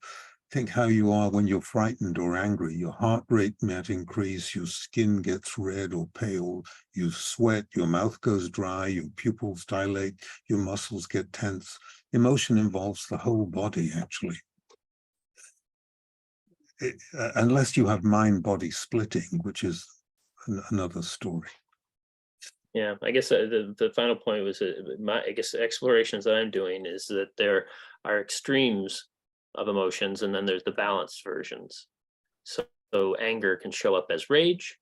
think how you are when you're frightened or angry. Your heart rate might increase, your skin gets red or pale, you sweat, your mouth goes dry, your pupils dilate, your muscles get tense. Emotion involves the whole body, actually. Unless you have mind-body splitting, which is another story. Yeah, I guess the final point was I guess the explorations that I'm doing is that there are extremes of emotions, and then there's the balanced versions. So anger can show up as rage,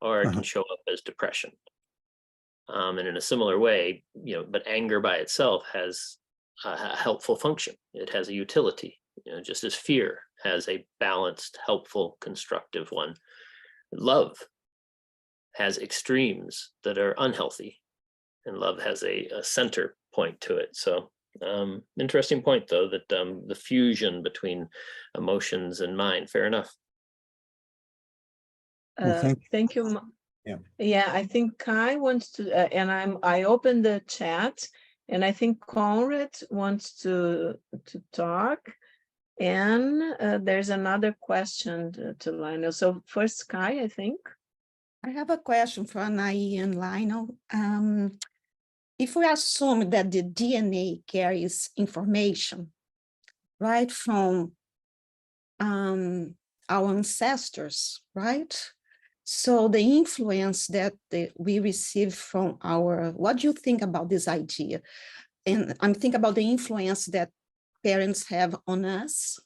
or it can show up as depression. And in a similar way, but anger by itself has a helpful function. It has a utility, just as fear has a balanced, helpful, constructive one. Love has extremes that are unhealthy, and love has a center point to it. So interesting point, though, that the fusion between emotions and mind. Fair enough. Well, thank you. Yeah, I think Kai wants to, and I opened the chat, and I think Conrad wants to talk, and there's another question to Lionel. So first, Kai, I think. I have a question for Anahy and Lionel. If we assume that the DNA carries information, right, from our ancestors, right? So the influence that we receive from what do you think about this idea? And I'm thinking about the influence that parents have on us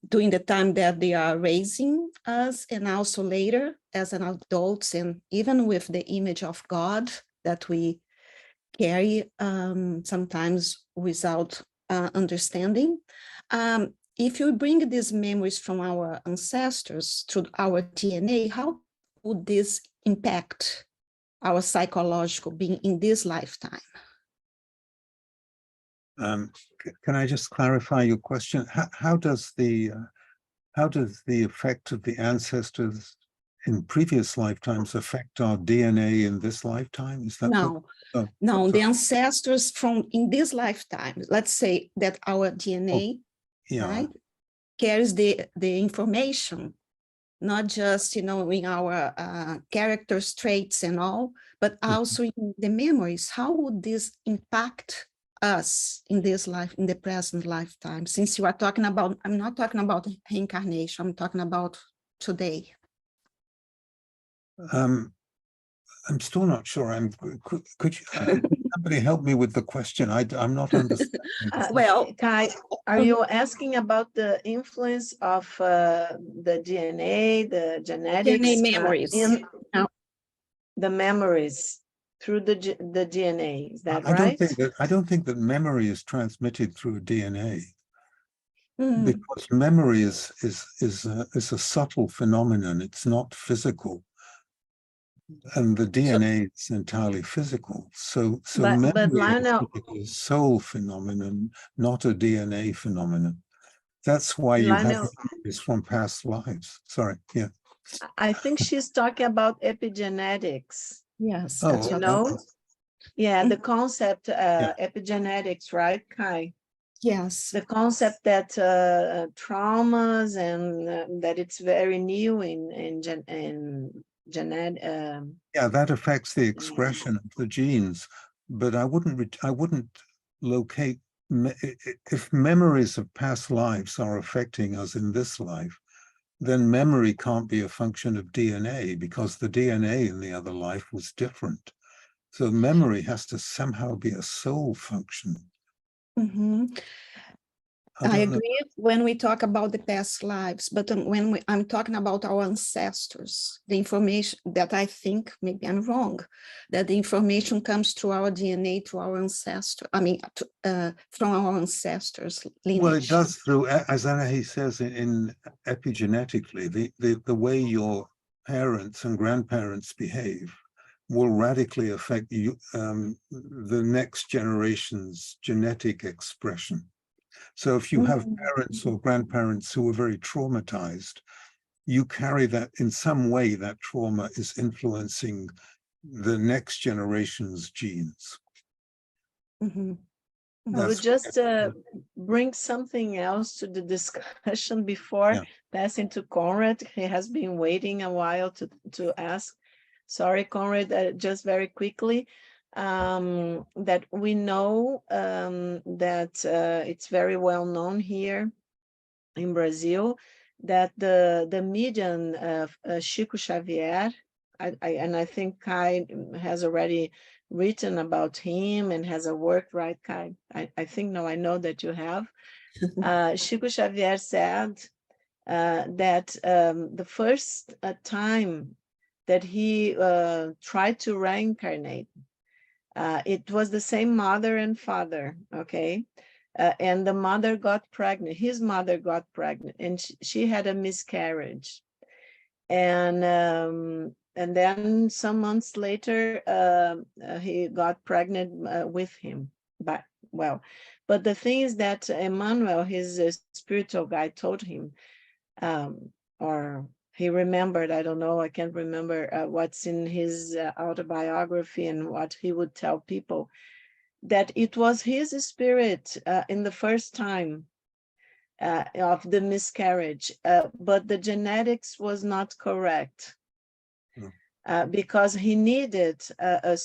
during the time that they are raising us, and also later as an adults, and even with the image of God that we carry sometimes without understanding. If you bring these memories from our ancestors through our DNA, how would this impact our psychological being in this lifetime? Can I just clarify your question? How does the effect of the ancestors in previous lifetimes affect our DNA in this lifetime? Is that no? Oh, No, sorry. the ancestors from in this lifetime. Let's say that our DNA, right, carries the information, not just in our character traits and all, but also in the memories. How would this impact us in this life, in the present lifetime? Since you are talking about, I'm not talking about reincarnation, I'm talking about today. I'm still not sure. Could you, somebody help me with the question? I'm not understanding. Well, Kai, are you asking about the influence of the DNA, the genetics, DNA memories, in the memories through the DNA? Is that right? I don't think that memory is transmitted through DNA, Mm. because memory is a subtle phenomenon. It's not physical. And the DNA is entirely physical. So memory Lionel, is a soul phenomenon, not a DNA phenomenon. That's why you have memories from past lives. Sorry, yeah. I think she's talking about epigenetics. Yes, Oh, that's You what know? Yeah, the concept epigenetics, right, Kai? Yes. The concept that traumas and that it's very new in genetic. Yeah, that affects the expression of the genes, but I wouldn't locate if memories of past lives are affecting us in this life, then memory can't be a function of DNA, because the DNA in the other life was different. So memory has to somehow be a soul function. Mm-hmm. I agree when we talk about the past lives, but when I'm talking about our ancestors, the information that I think, maybe I'm wrong, that the information comes through our DNA, through our ancestors, from our ancestors' lineage. Well, it does through, as Anahy says, in epigenetically, the way your parents and grandparents behave will radically affect you, the next generation's genetic expression. So if you have parents or grandparents who are very traumatized, you carry that in some way. That trauma is influencing the next generation's genes. Mm-hmm. I would just bring something else to the discussion before passing to Conrad. He has been waiting a while to ask. Sorry, Conrad, just very quickly. that we know that it's very well known here in Brazil, that the medium Chico Xavier, and I think Kai has already written about him and has a work, right, Kai? I think, no, I know that you have. Chico Xavier said that the first time that he tried to reincarnate, it was the same mother and father, okay? And the mother got pregnant, his mother got pregnant, and she had a miscarriage. And then some months later, he got pregnant with him. But the thing is that Emmanuel, his spiritual guide, told him, or he remembered, I don't know, I can't remember what's in his autobiography and what he would tell people, that it was his spirit in the first time of the miscarriage, but the genetics was not correct. Because he needed a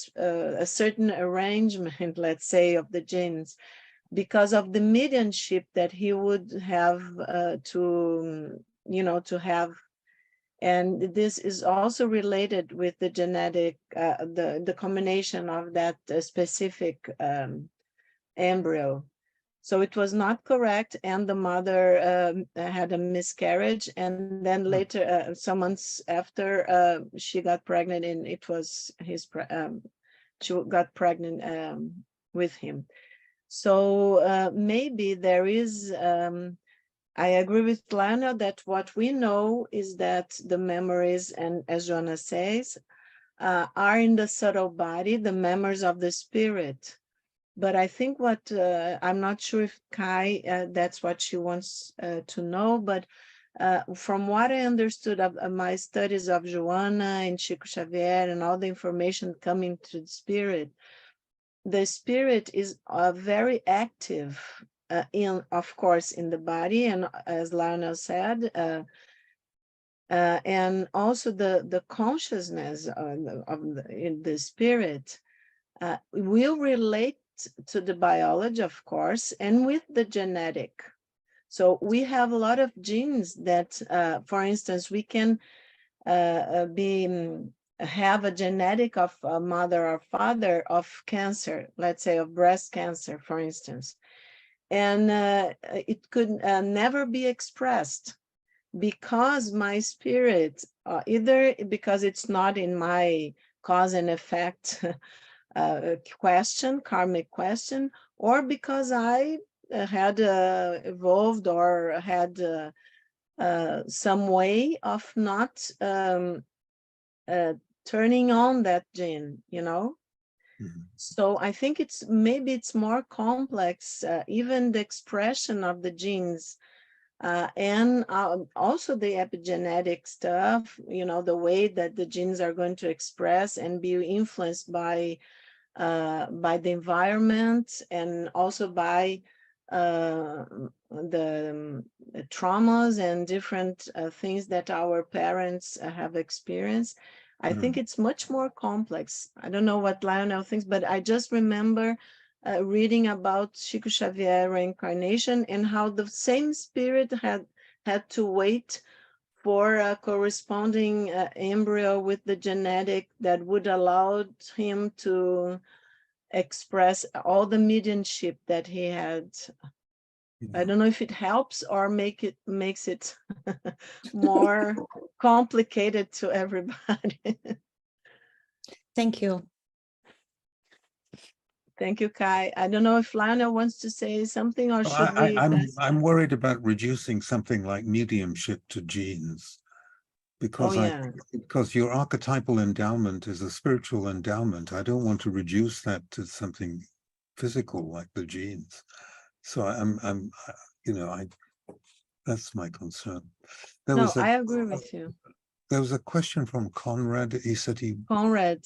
certain arrangement, let's say, of the genes, because of the mediumship that he would have to have. And this is also related with the genetic, the combination of that specific embryo. So it was not correct, and the mother had a miscarriage, and then later, some months after, she got pregnant, and it was she got pregnant with him. So maybe there is, I agree with Lana that what we know is that the memories, and as Joanna says, are in the subtle body, the memories of the spirit. But I think what, I'm not sure if Kai, that's what she wants to know, but from what I understood of my studies of Joanna and Chico Xavier and all the information coming to the spirit is very active of course, in the body, and as Lionel said, and also the consciousness in the spirit will relate to the biology, of course, and with the genetic. So we have a lot of genes that, for instance, we can have a genetic of a mother or father of cancer, let's say of breast cancer, for instance. And it could never be expressed because my spirit, either because it's not in my cause and effect question, karmic question, or because I had evolved or had some way of not turning on that gene, So I think maybe it's more complex, even the expression of the genes, and also the epigenetic stuff, the way that the genes are going to express and be influenced by the environment, and also by the traumas and different things that our parents have experienced. I think it's much more complex. I don't know what Lionel thinks, but I just remember reading about Chico Xavier reincarnation and how the same spirit had to wait for a corresponding embryo with the genetic that would allow him to express all the mediumship that he had. I don't know if it helps or makes it more complicated to everybody. Thank you. Thank you, Kai. I don't know if Lionel wants to say something, or should we? I'm worried about reducing something like mediumship to genes, because because your archetypal endowment is a spiritual endowment. I don't want to reduce that to something physical like the genes. So that's my concern. I agree with you. There was a question from Conrad. He said Conrad.